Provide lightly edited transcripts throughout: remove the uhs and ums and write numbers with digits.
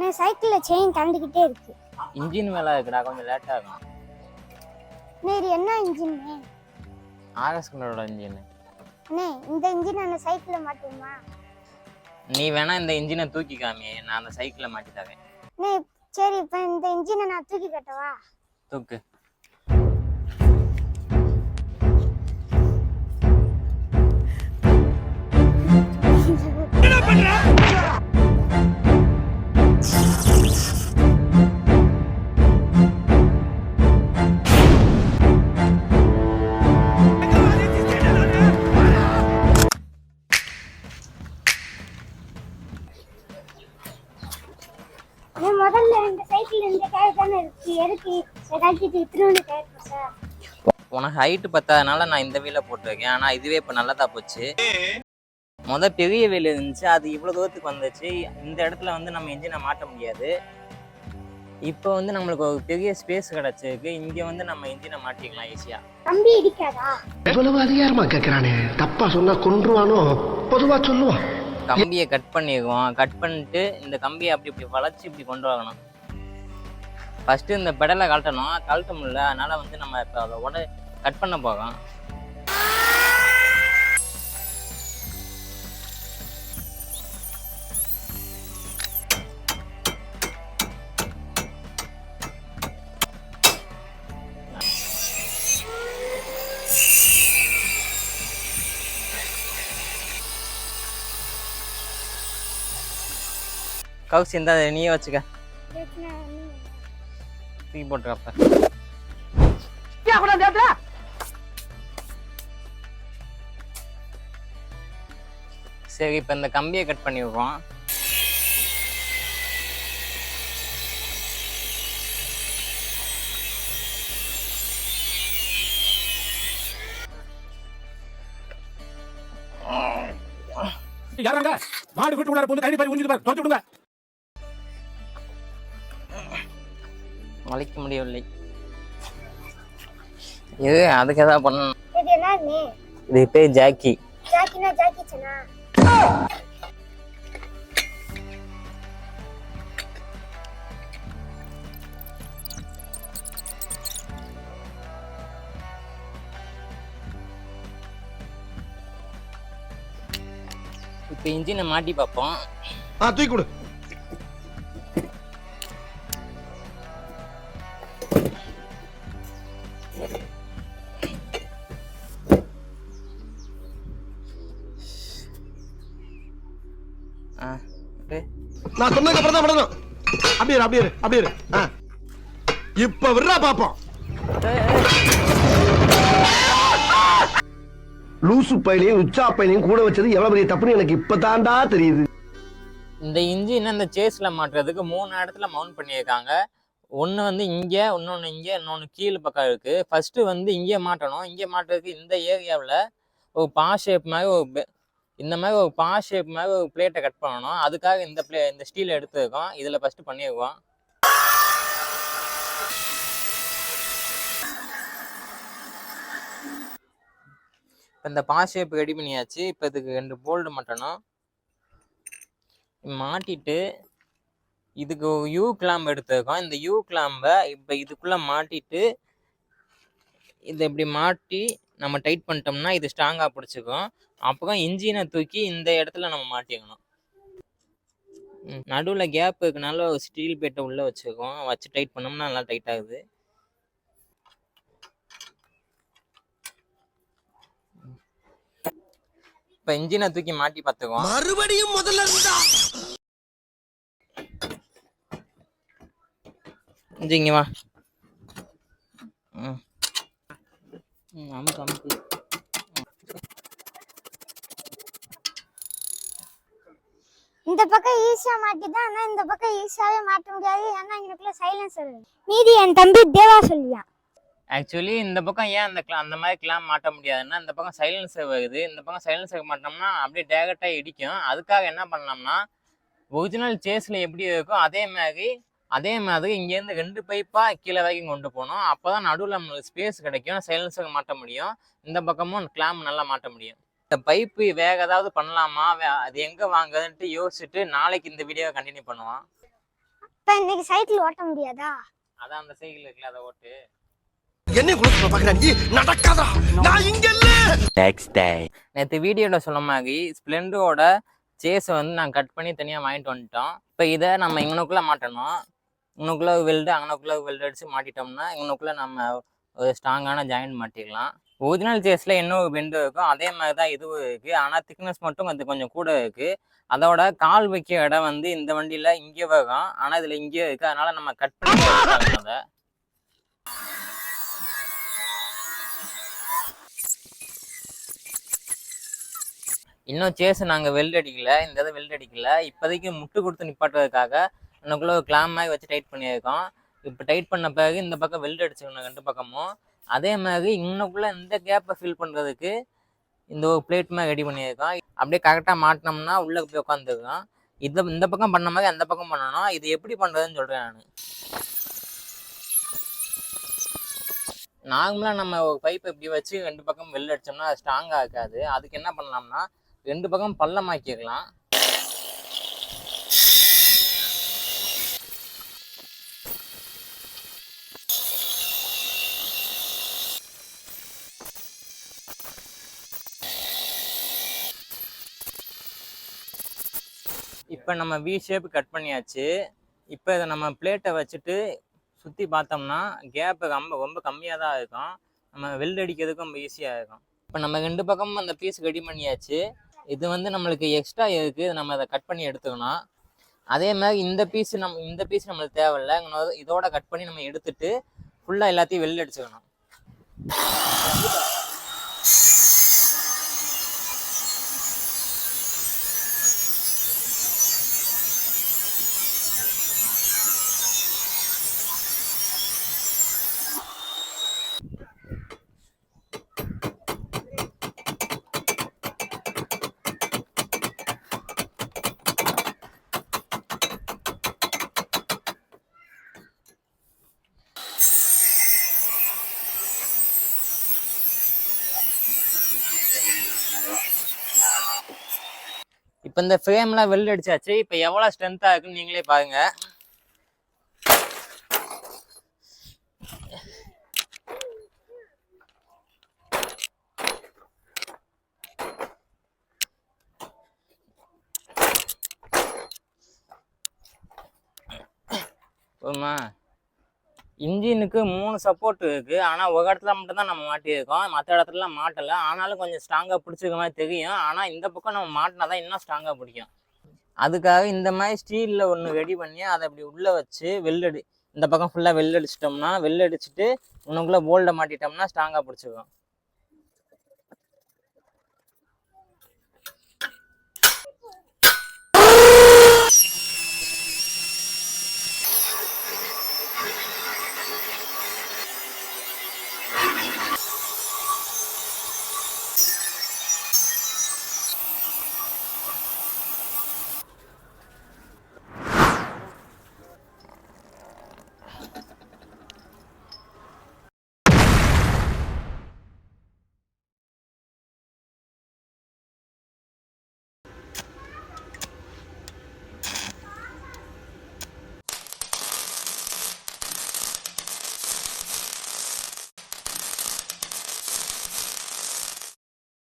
என் சைக்கிள்ல செயின் கலந்துக்கிட்டே இருக்கு. இன்ஜின் வேலை இருக்குடா, கொஞ்சம் லேட் ஆகும். இது என்ன இன்ஜின்? RS கலரோட engine. அண்ணே இந்த இன்ஜின் அந்த சைக்கிள்ல மாட்டுமா? நீ வேணா இந்த இன்ஜினை தூக்கி காமி, நான் அந்த சைக்கிளை மாட்டி தரேன். அண்ணே சரி, இப்போ இந்த இன்ஜினை நான் தூக்கி கட்டவா? தூக்கு. என்ன பண்ற? முதல்ல இந்த சைக்கிள் இந்த டயர் தானே இருக்கு, எதுக்கு கழட்டிட்டு இத்தினோண்டு டயர் போட்டா? உனக்கு ஹைட்டு பத்தாதனால நான் இந்த வீலை போட்டிருக்கேன். ஆனால் இதுவே இப்போ நல்லதா போச்சு. பெரிய வீல் இருந்துச்சு, அது இவ்வளோ தூரத்துக்கு வந்துச்சு. இந்த இடத்துல வந்து நம்ம இன்ஜினை மாட்ட முடியாது. இப்போ வந்து நம்மளுக்கு ஒரு பெரிய ஸ்பேஸ் கிடச்சிருக்கு. இங்கே வந்து நம்ம இன்ஜினை மாட்டிக்கலாம் ஈஸியாக. கம்பி இடிக்காதா? இவ்வளவு அதிகாரமா கேட்கிறானே, தப்பா சொன்னா கொன்றுவானோ? பொதுவா சொல்லுவான். கம்பியை கட் பண்ணிடுவோம். கட் பண்ணிட்டு இந்த கம்பியை அப்படி இப்படி வளைச்சி இப்படி கொண்டு வரணும். ஃபஸ்ட்டு இந்த பெடலை கழட்டணும். கழட்ட முடியல, அதனால் வந்து நம்ம இப்போ அதை கட் பண்ண போகிறோம். கவுசி இந்த நீயே வச்சுக்க, தூக்கி போட்டுக்கப்ப. சரி, இப்போ இந்த கம்பியை கட் பண்ணி விடுவோம். யாராங்க மாடு வீட்டு உள்ளார போந்து கைடி பாரி உஞ்சிட்டு பாரு, தொலைச்சு விடுங்க. வளைக்க முடியவில்லை. இது அதுக்கு ஏதாவது பண்ணணும். இது என்னன்னு? இது பேர் ஜாக்கி. ஜாக்கினா ஜாக்கி சனா? இப்போ இன்ஜினை மாட்டி பார்ப்போம். தூக்கி கொடு. நான் சொன்னதுக்கு அப்புறம் தான் விடணும். அப்படியே அப்படியே அப்படியே. இப்ப விடுறா பாப்போம். லூசு பையனையும் உச்சா பையனையும் கூட வச்சது எவ்வளவு பெரிய தப்புன்னு எனக்கு இப்பதான்டா தெரியுது. இந்த இன்ஜின் இந்த சேஸ்ல மாட்டுறதுக்கு 3 இடத்துல மவுண்ட் பண்ணியிருக்காங்க. ஒன்று வந்து இங்கே, இன்னொன்று இங்கே, இன்னொன்று கீழே பக்கம் இருக்கு. ஃபர்ஸ்ட் வந்து இங்கே மாட்டணும். இங்கே மாட்டுறதுக்கு இந்த ஏரியாவில் ஒரு பா ஷேப் மாதிரி இந்த மாதிரி ஒரு பா ஷேப் மாதிரி ஒரு பிளேட்டை கட் பண்ணணும். அதுக்காக இந்த ஸ்டீல் எடுத்துருக்கோம். இதில் ஃபர்ஸ்ட் பண்ணிடுவோம். இப்போ இந்த பா ஷேப் ரெடி பண்ணியாச்சு. இப்போ இதுக்கு 2 போல்டு மாட்டணும். மாட்டிட்டு இதுக்கு யூ கிளாம்பு எடுத்துருக்கோம். இந்த யூ கிளாம்பை இப்போ இதுக்குள்ளே மாட்டிட்டு இதை இப்படி மாட்டி நம்ம டைட் பண்ணிட்டோம்னா இது ஸ்ட்ராங்காக பிடிச்சிக்கும். அப்புறம் இன்ஜினை தூக்கி இந்த இடத்துல நம்ம மாட்டிக்கணும். நடுவில் கேப் இருக்குனால ஒரு ஸ்டீல் பேட்டை உள்ளே வச்சுருக்கோம். வச்சு டைட் பண்ணோம்னா நல்லா டைட் ஆகுது. இப்போ இன்ஜினை தூக்கி மாட்டி பார்த்துக்குவோம். மறுபடியும் முதல்ல இருந்தா இங்க வா. அமுக்கு அமுக்கு. இந்த பக்கம் ஈஸியா மாட்டிதான், ஆனா இந்த பக்கம் ஈஸியாவே மாட்ட முடியாது. ஏன்னா இங்கக்குள்ள சைலன்சர் மீதி என் தம்பி தேவா சொல்லியான். ஆக்சுவலி இந்த பக்கம் ஏன் அந்த மாதிரி கிளாம் மாட்ட முடியாதுன்னா, இந்த பக்கம் சைலன்சர் வருது. இந்த பக்கம் சைலன்சர் மாட்டோம்னா அப்படியே டேரக்டாக இடிக்கும். அதுக்காக என்ன பண்ணோம்னா, ஒரிஜினல் சேஸில் எப்படி இருக்கோ அதே மாதிரி இங்கேருந்து 2 பைப்பாக கீழே வரைக்கும் கொண்டு போகணும். அப்போ தான் நடுவில் நம்மளுக்கு ஸ்பேஸ் கிடைக்கும், சைலன்சர் மாட்ட முடியும். இந்த பக்கமும் கிளாம் நல்லா மாட்ட முடியும். இந்த பைப்பு வேற ஏதாவது பண்ணலாமா, அது எங்கே வாங்குறதுன்ட்டு யோசிச்சுட்டு நாளைக்கு இந்த வீடியோவை கண்டினியூ பண்ணுவான். இப்ப இன்னைக்கு சைக்கிள் ஓட்ட முடியாதா? அதான் அந்த சைக்கிள் இருக்குல்ல, அதை ஓட்டு. என்ன குடுத்து பாக்குறேன் நீ? நடக்காதா, நான் இங்க இல்ல. நெக்ஸ்ட் டே நேற்று வீடியோவில் சொன்ன மாதிரி ஸ்ப்ளெண்டரோட சேஸை வந்து நாங்கள் கட் பண்ணி தனியாக வாங்கிட்டு வந்துட்டோம். இப்போ இதை நம்ம இங்கனுக்குள்ளே மாட்டணும். இங்கனுக்குள்ளே வெல்டு அங்கனுக்குள்ளே வெல்டு அடித்து மாட்டிட்டோம்னா இங்கனுக்குள்ளே நம்ம ஒரு ஸ்ட்ராங்கான ஜாயிண்ட் மாட்டிக்கலாம். ஒரிஜினல் சேஸில் என்ன ஒரு பெண்டு இருக்கும் அதே மாதிரி தான் இதுவும் இருக்குது. ஆனால் திக்னஸ் மட்டும் கொஞ்சம் கூட இருக்குது. அதோட கால் வைக்க இடம் வந்து இந்த வண்டியில் இங்கே வரும், ஆனால் இதில் இங்கே இருக்குது. அதனால் நம்ம கட் பண்ணி அதை இன்னும் சேஸை நாங்கள் வெல்ட் அடிக்கல, இந்த இதை வெல்ட் அடிக்கல. இப்போதைக்கு முட்டு கொடுத்து நிப்பாட்டுறதுக்காக இன்னுக்குள்ளே ஒரு கிளாம் மாதிரி வச்சு டைட் பண்ணியிருக்கோம். இப்போ டைட் பண்ண பிறகு இந்த பக்கம் வெல்ட் அடிச்சுக்கணும் 2 பக்கமும். அதே மாதிரி இன்னுக்குள்ளே இந்த கேப்பை ஃபில் பண்ணுறதுக்கு இந்த ஒரு பிளேட் மாதிரி ரெடி பண்ணியிருக்கோம். அப்படியே கரெக்டாக மாட்டினோம்னா உள்ளே போய் உட்காந்துருக்கோம். இந்த பக்கம் பண்ண மாதிரி அந்த பக்கம் பண்ணணும். இது எப்படி பண்ணுறதுன்னு சொல்கிறேன் நான். நார்மலாக நம்ம ஒரு பைப்பை இப்படி வச்சு 2 பக்கம் வெல்ட் அடித்தோம்னா அது ஸ்ட்ராங்காக இருக்காது. அதுக்கு என்ன பண்ணலாம்னா 2 பக்கம் பள்ளமாக்கிக்கலாம். இப்போ நம்ம வி ஷேப் கட் பண்ணியாச்சு. இப்போ இதை நம்ம பிளேட்டை வச்சுட்டு சுற்றி பார்த்தோம்னா கேப்பு ரொம்ப கம்மியாக தான் இருக்கும். நம்ம வெல்ட் அடிக்கிறதுக்கும் ரொம்ப ஈஸியாக இருக்கும். இப்போ நம்ம 2 பக்கமும் அந்த பீஸ் ரெடி பண்ணியாச்சு. இது வந்து நம்மளுக்கு எக்ஸ்ட்ரா இருக்குது, நம்ம அதை கட் பண்ணி எடுத்துக்கணும். அதே மாதிரி இந்த பீஸ் நம்மளுக்கு தேவையில்லை. இதோட கட் பண்ணி நம்ம எடுத்துட்டு ஃபுல்லாக எல்லாத்தையும் வெல்ட் அடிச்சுக்கணும். இப்போ இந்த ஃப்ரேம்லாம் வெல்ட் அடிச்சாச்சு. இப்போ எவ்வளோ ஸ்ட்ரென்த்தாக இருக்குன்னு நீங்களே பாருங்க. போதுமா? இன்ஜினுக்கு 3 சப்போர்ட் இருக்குது. ஆனால் ஒரு இடத்துல மட்டும் தான் நம்ம மாட்டியிருக்கோம், மற்ற இடத்துலலாம் மாட்டலை. ஆனாலும் கொஞ்சம் ஸ்ட்ராங்காக பிடிச்சிருக்க மாதிரி தெரியும். ஆனால் இந்த பக்கம் நம்ம மாட்டினா தான் இன்னும் ஸ்ட்ராங்காக பிடிக்கும். அதுக்காக இந்த மாதிரி ஸ்டீலில் ஒன்று ரெடி பண்ணி அதை அப்படி உள்ளே வச்சு வெல்லடி இந்த பக்கம் ஃபுல்லாக வெல்ட் அடிச்சிட்டோம்னா, வெல்ட் அடிச்சுட்டு இன்னுக்குள்ளே போல்டை மாட்டிட்டோம்னா ஸ்ட்ராங்காக பிடிச்சிக்கும்.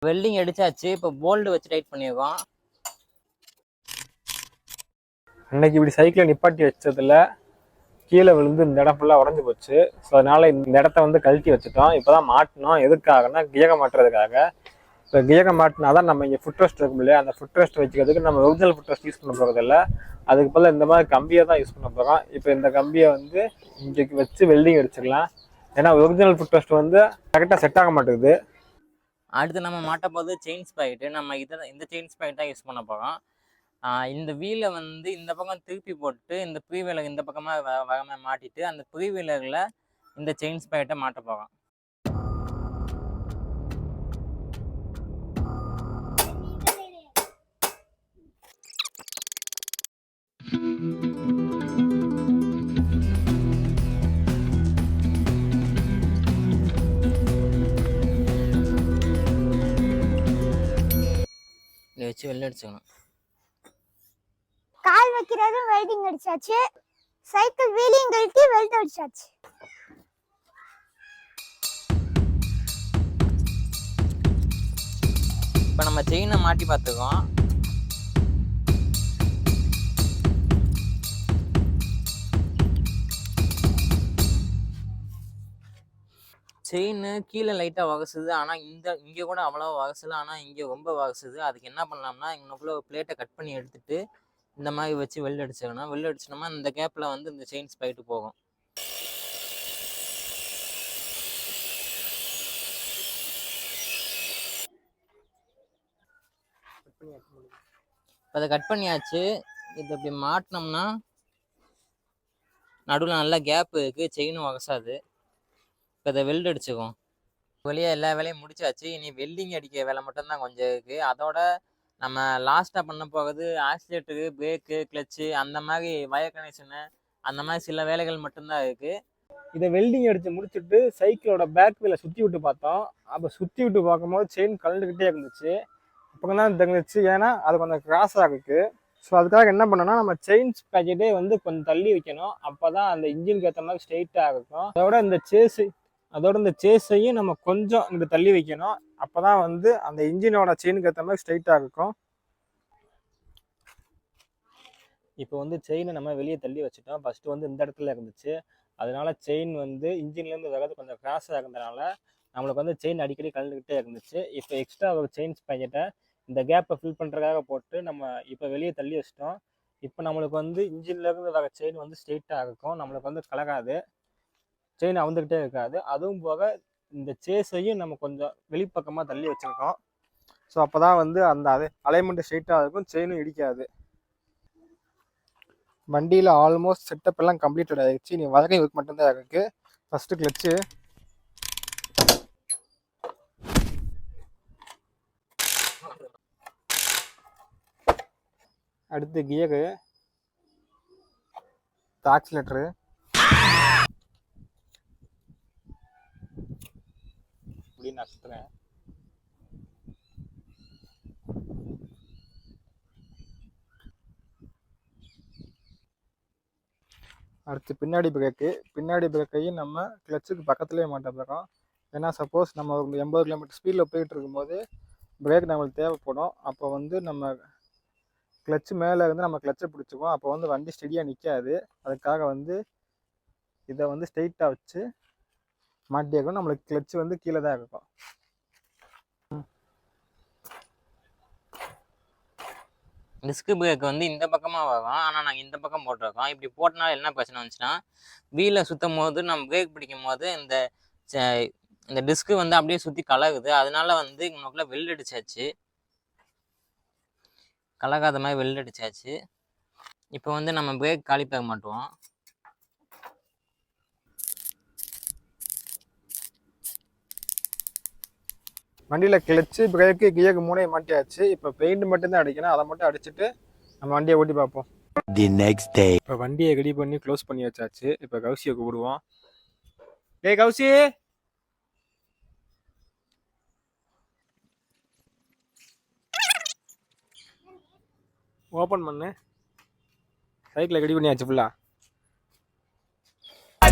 வெல்டிங் அடிச்சாச்சு. இப்போ போல்டு வச்சு டைட் பண்ணியிருக்கோம். இன்னைக்கு இப்படி சைக்கிளை நிப்பாட்டி வச்சதுல கீழே விழுந்து இந்த இடம் ஃபுல்லாக உடஞ்சி போச்சு. ஸோ அதனால இந்த இடத்த வந்து கழட்டி வச்சுட்டோம். இப்போ தான் மாட்டினோம். எதுக்காகனா கியக மாட்டுறதுக்காக. இப்போ கியக மாட்டினா தான் நம்ம இங்கே ஃபுட் ரெஸ்ட் இருக்கும் இல்லையா, அந்த ஃபுட் ரெஸ்ட் வச்சுக்கிறதுக்கு நம்ம ஒரிஜினல் ஃபுட் ரெஸ்ட் யூஸ் பண்ண போகிறதில்ல. அதுக்கு பதில் இந்த மாதிரி கம்பியை தான் யூஸ் பண்ண போகிறோம். இப்போ இந்த கம்பியை வந்து இங்கே வச்சு வெல்டிங் அடிச்சுக்கலாம். ஏன்னா ஒரிஜினல் ஃபுட் ரெஸ்ட் வந்து கரெக்டாக செட் ஆக மாட்டேங்குது. அடுத்து நம்ம மாட்ட போது செயின் ஸ்பாக்கெட்டு. நம்ம இந்த செயின் ஸ்பாக்கெட் தான் யூஸ் பண்ண போகிறோம். இந்த வீலை வந்து இந்த பக்கம் திருப்பி போட்டு இந்த ப்ரீவீலர் இந்த பக்கமாக வகமாக மாட்டிட்டு அந்த ப்ரீவீலரில் இந்த செயின் ஸ்பாக்கெட்டை மாட்ட போகிறோம். வச்சு வெள்ளை அடிச்சுக்கணும். கால் வைக்கிறதும் வெல்டிங் அடிச்சாச்சு. சைக்கிள் வீலையும் கழட்டி வெல்ட் அடிச்சாச்சு. இப்போ நம்ம செயினை மாட்டி பார்த்துக்கோம். செயின் கீழே லைட்டாக வகசுது, ஆனால் இங்கே கூட அவ்வளோ வகசல, ஆனால் இங்கே ரொம்ப வகசுது. அதுக்கு என்ன பண்ணலாம்னா இன்னுக்குள்ள பிளேட்டை கட் பண்ணி எடுத்துட்டு இந்த மாதிரி வச்சு வெல்ட் அடிச்சுக்கணும். வெல்ட் அடிச்சிட்டோம்னா இந்த கேப்பில் வந்து இந்த செயின்ஸ் போயிட்டு போகும். அதை கட் பண்ணியாச்சு. இது இப்படி மாட்டினோம்னா நடுவில் நல்லா கேப் இருக்குது, செயினும் வகசாது. இப்போ அதை வெல்ட் அடிச்சுக்கும். வழியாக எல்லா வேலையும் முடிச்சாச்சு. இனி வெல்டிங் அடிக்க வேலை மட்டும்தான் கொஞ்சம் இருக்குது. அதோட நம்ம லாஸ்ட்டாக பண்ண போகிறது ஆக்சிலேட்டரு, பிரேக்கு, கிளச்சு, அந்த மாதிரி வயர் கனெக்ஷனு, அந்த மாதிரி சில வேலைகள் மட்டும்தான் இருக்குது. இதை வெல்டிங் அடித்து முடிச்சுட்டு சைக்கிளோட பேக் வீலை சுற்றி விட்டு பார்த்தோம். அப்போ சுற்றி விட்டு பார்க்கும்போது செயின் கலந்துக்கிட்டே இருந்துச்சு. அப்போ தான் தெரிஞ்சிச்சு, ஏன்னா அது கொஞ்சம் கிராஸாக இருக்குது. ஸோ அதுக்காக என்ன பண்ணோம்னா நம்ம செயின்ஸ் பேக்கெட்டே வந்து கொஞ்சம் தள்ளி வைக்கணும். அப்போ தான் அந்த இன்ஜினுக்கு ஏற்ற மாதிரி ஸ்ட்ரெயிட்டாக இருக்கும். அதோட இந்த சேஸையும் நம்ம கொஞ்சம் இங்கே தள்ளி வைக்கணும். அப்போ தான் வந்து அந்த இன்ஜினோட செயினுக்கு ஏற்ற மாதிரி ஸ்ட்ரெயிட்டாக இருக்கும். இப்போ வந்து செயினை நம்ம வெளியே தள்ளி வச்சுட்டோம். ஃபஸ்ட்டு வந்து இந்த இடத்துல இருந்துச்சு, அதனால செயின் வந்து இன்ஜின்லேருந்து வர்றது கொஞ்சம் கிராஸாக இருந்ததுனால நம்மளுக்கு வந்து செயின் அடிக்கடி கலந்துக்கிட்டே இருந்துச்சு. இப்போ எக்ஸ்ட்ரா ஒரு செயின்ஸ் பேக்கெட்டை இந்த கேப்பை ஃபில் பண்ணுறதுக்காக போட்டு நம்ம இப்போ வெளியே தள்ளி வச்சிட்டோம். இப்போ நம்மளுக்கு வந்து இன்ஜின்லேருந்து வர செயின் வந்து ஸ்ட்ரெயிட்டாக இருக்கும், நம்மளுக்கு வந்து கலகாது, செயின் அவுந்துக்கிட்டே இருக்காது. அதுவும் போக இந்த சேஸையும் நம்ம கொஞ்சம் வெளிப்பக்கமாக தள்ளி வச்சுருக்கோம். ஸோ அப்போ தான் வந்து அந்த அலைன்மெண்ட்டு ஸ்ட்ரெயிட்டாக இருக்கும், செயினும் இடிக்காது. வண்டியில் ஆல்மோஸ்ட் செட்டப் எல்லாம் கம்ப்ளீட்டட் ஆகிடுச்சு. நீ வதக்கை ஒர்க் மட்டும்தான் இருக்குது. ஃபஸ்ட்டு கிளச்சு, அடுத்து கியரு, ஆக்சிலேட்டரு, அப்படின்னு நான் சுற்றுறேன். அடுத்து பின்னாடி பிரேக்கையும் நம்ம கிளச்சுக்கு பக்கத்துலேயே மாட்ட போகிறோம். ஏன்னா சப்போஸ் நம்ம 80 கிலோமீட்டர் ஸ்பீடில் போயிட்டு இருக்கும்போது பிரேக் நம்மளுக்கு தேவைப்படும். அப்போ வந்து நம்ம கிளச்சு மேலே இருந்து நம்ம கிளச்சை பிடிச்சிக்குவோம். அப்போ வந்து வண்டி ஸ்டெடியாக நிற்காது. அதுக்காக வந்து இதை வந்து ஸ்ட்ரெயிட்டாக வச்சு மாட்டியிருக்கோம். நம்மளுக்கு கிளச்சு வந்து கீழே தான் இருக்கும். டிஸ்க் பிரேக் வந்து இந்த பக்கமாக வரும், ஆனால் நாங்கள் இந்த பக்கம் போட்டிருக்கோம். இப்படி போட்டனால என்ன பிரச்சனை வந்துச்சுன்னா, வீலை சுற்றும் போது நம்ம பிரேக் பிடிக்கும் போது இந்த டிஸ்க்கு வந்து அப்படியே சுற்றி கலகுது. அதனால வந்து இவனுக்குள்ள வெல்ட் அடிச்சாச்சு, கலகாத மாதிரி வெல்ட் அடிச்சாச்சு. இப்போ வந்து நம்ம பிரேக் காலிப்பேக் மாட்டுவோம். வண்டியில் கிளச்சு, பிரேக்கு, கியருக்கு 3 மாட்டியாச்சு. இப்போ பெயிண்ட் மட்டும்தான் அடிக்கணும். அதை மட்டும் அடிச்சுட்டு நம்ம வண்டியை ஓட்டி பார்ப்போம். The next day. இப்போ வண்டியை ரெடி பண்ணி க்ளோஸ் பண்ணி வச்சாச்சு. இப்போ கௌசியை கூப்பிடுவோம். டேய் கௌசி, ஓப்பன் பண்ணு. சைக்கிளை ரெடி பண்ணியாச்சு ஃபுல்லா.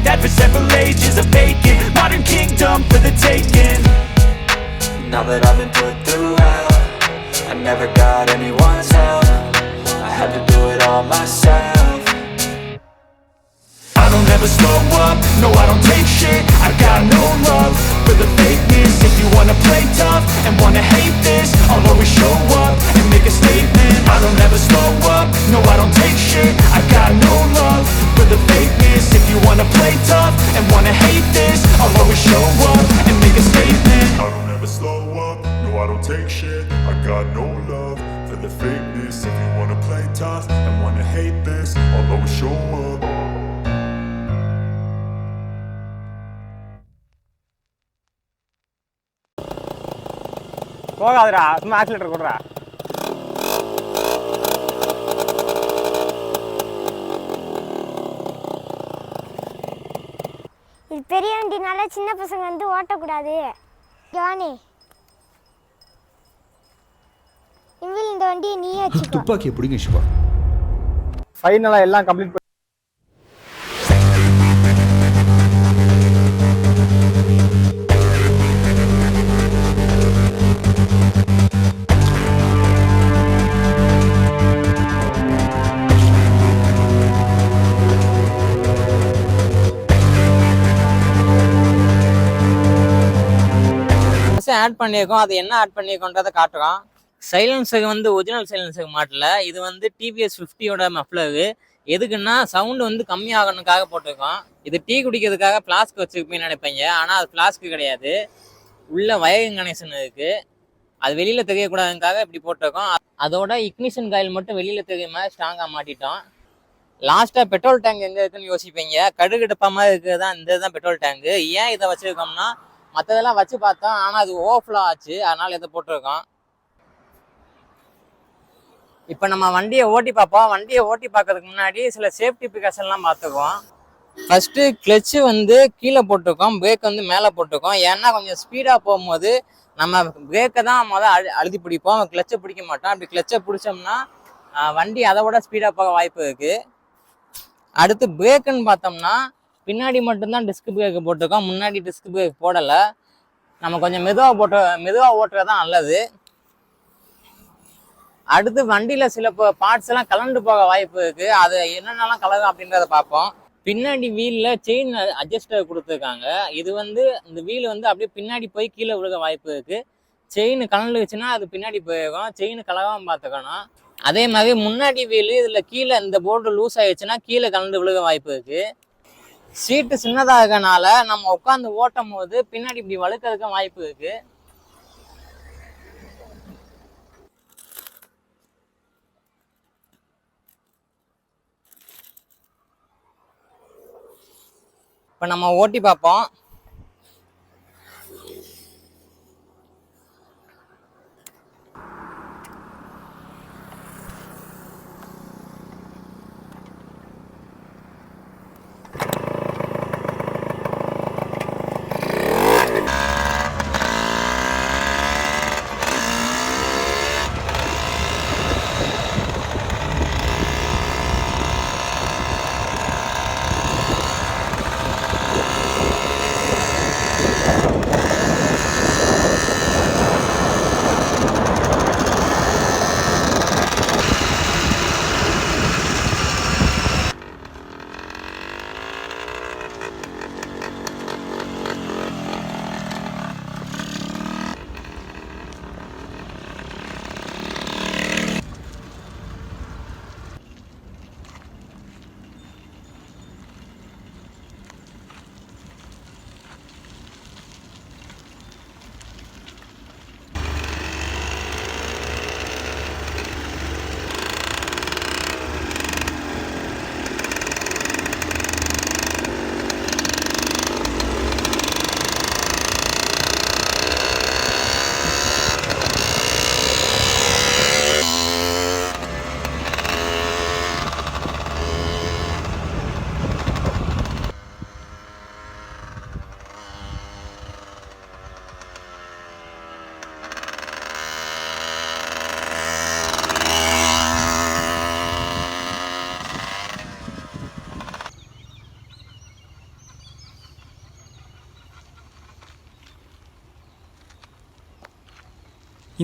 That for several ages of vacant modern kingdom for the taking. Now that I've been put through hell, I never got anyone's help. I had to do it all myself. I don't ever slow up, no I don't take shit. I got no love for the fakeness. If you wanna play tough and wanna hate this, I'll always show up and make a statement. I don't ever slow up, no I don't take shit. I got no love for the fakeness. If you wanna play tough and wanna hate this, I'll always show up and make a statement. I don't ever slow up, no I don't take shit. I got no love for the fakeness. If you wanna play tough and wanna hate this, I'll always show up. போகாதுடா, சும்மா oscillator கொடுறா. இது பெரிய வண்டினால சின்ன பசங்க வந்து ஓட்டக்கூடாது. Johnny, இனிமேல் இந்த வண்டியை நீயே வச்சுக்கோ. துப்பாக்கி எப்படிங்க சிவா? ஃபைனலாக எல்லாம் கம்ப்ளீட் புதுசாக ஆட் பண்ணியிருக்கோம். அது என்ன ஆட் பண்ணியிருக்கோன்றதை காட்டுறோம். சைலன்சருக்கு வந்து ஒரிஜினல் சைலன்சருக்கு மாட்டல, இது வந்து டிவிஎஸ் 50யோட மஃப்ளரு. எதுக்குன்னா சவுண்டு வந்து கம்மியாகணுக்காக போட்டிருக்கோம். இது டீ குடிக்கிறதுக்காக ஃப்ளாஸ்க் வச்சுருப்பீங்கன்னு நினைப்பீங்க, ஆனால் அது ஃப்ளாஸ்க்கு கிடையாது, உள்ள வயரிங் கனெக்ஷன் இருக்குது. அது வெளியில் தெரியக்கூடாதுக்காக இப்படி போட்டிருக்கோம். அதோட இக்னிஷன் காயில் மட்டும் வெளியில் தெரிய மாதிரி ஸ்ட்ராங்காக மாட்டிட்டோம். லாஸ்ட்டாக பெட்ரோல் டேங்க் எங்கே இருக்குன்னு யோசிப்பீங்க. கடுகடுப்பாக மாதிரி இருக்கிறது தான் இந்த தான் பெட்ரோல் டேங்கு. ஏன் இதை வச்சுருக்கோம்னா, மற்றதெல்லாம் வச்சு பார்த்தோம், ஆனால் அது ஓவர்ஃப்ளோ ஆச்சு, அதனால் இதை போட்டிருக்கோம். இப்போ நம்ம வண்டியை ஓட்டி பார்ப்போம். வண்டியை ஓட்டி பார்க்கறதுக்கு முன்னாடி சில சேஃப்டி ப்ரிகாஷன்லாம் பார்த்துக்குவோம். ஃபஸ்ட்டு கிளச்சு வந்து கீழே போட்டிருக்கோம், பிரேக் வந்து மேலே போட்டிருக்கோம். ஏன்னா கொஞ்சம் ஸ்பீடாக போகும்போது நம்ம பிரேக்கை தான் அழுத்தி பிடிப்போம், கிளச்சை பிடிக்க மாட்டோம். அப்படி கிளச்சை பிடிச்சோம்னா வண்டி அதை விட ஸ்பீடாக போக வாய்ப்பு இருக்குது. அடுத்து பிரேக்குன்னு பார்த்தோம்னா பின்னாடி மட்டும்தான் டிஸ்க் பிரேக் போட்டிருக்கோம், முன்னாடி டிஸ்க் பிரேக் போடலை. நம்ம கொஞ்சம் மெதுவாக ஓட்டுறது தான் நல்லது. அடுத்து வண்டியில் சில பார்ட்ஸ் எல்லாம் கலண்டு போக வாய்ப்பு இருக்குது. அது என்னென்னலாம் கலரும் அப்படின்றத பார்ப்போம். பின்னாடி வீலில் செயின் அட்ஜஸ்டர் கொடுத்துருக்காங்க. இது வந்து இந்த வீல் வந்து அப்படியே பின்னாடி போய் கீழே விழுக வாய்ப்பு இருக்குது. செயின் கலந்துச்சுன்னா அது பின்னாடி போயிருக்கும், செயின் கலகாமல் பார்த்துக்கணும். அதே மாதிரி முன்னாடி வீல் இதில் கீழே இந்த போர்டு லூஸ் ஆகிடுச்சுன்னா கீழே கலந்து விழுக வாய்ப்பு இருக்குது. சீட்டு சின்னதாக இருக்கனால நம்ம உட்காந்து ஓட்டும் போது பின்னாடி இப்படி வழுக்கிறதுக்கு வாய்ப்பு இருக்குது. இப்போ நம்ம ஓட்டி பார்ப்போம்.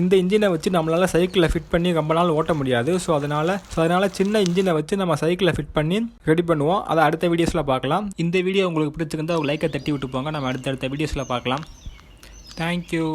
இந்த இன்ஜினை வச்சு நம்மளால் சைக்கிளில் ஃபிட் பண்ணி ரொம்ப நாள் ஓட்ட முடியாது. ஸோ அதனால் சின்ன இன்ஜினை வச்சு நம்ம சைக்கிளை ஃபிட் பண்ணி ரெடி பண்ணுவோம். அதை அடுத்த வீடியோஸில் பார்க்கலாம். இந்த வீடியோ உங்களுக்கு பிடிச்சிருந்தா ஒரு லைக்கை தட்டி விட்டு போங்க. நம்ம அடுத்தடுத்த வீடியோஸில் பார்க்கலாம். தேங்க்யூ.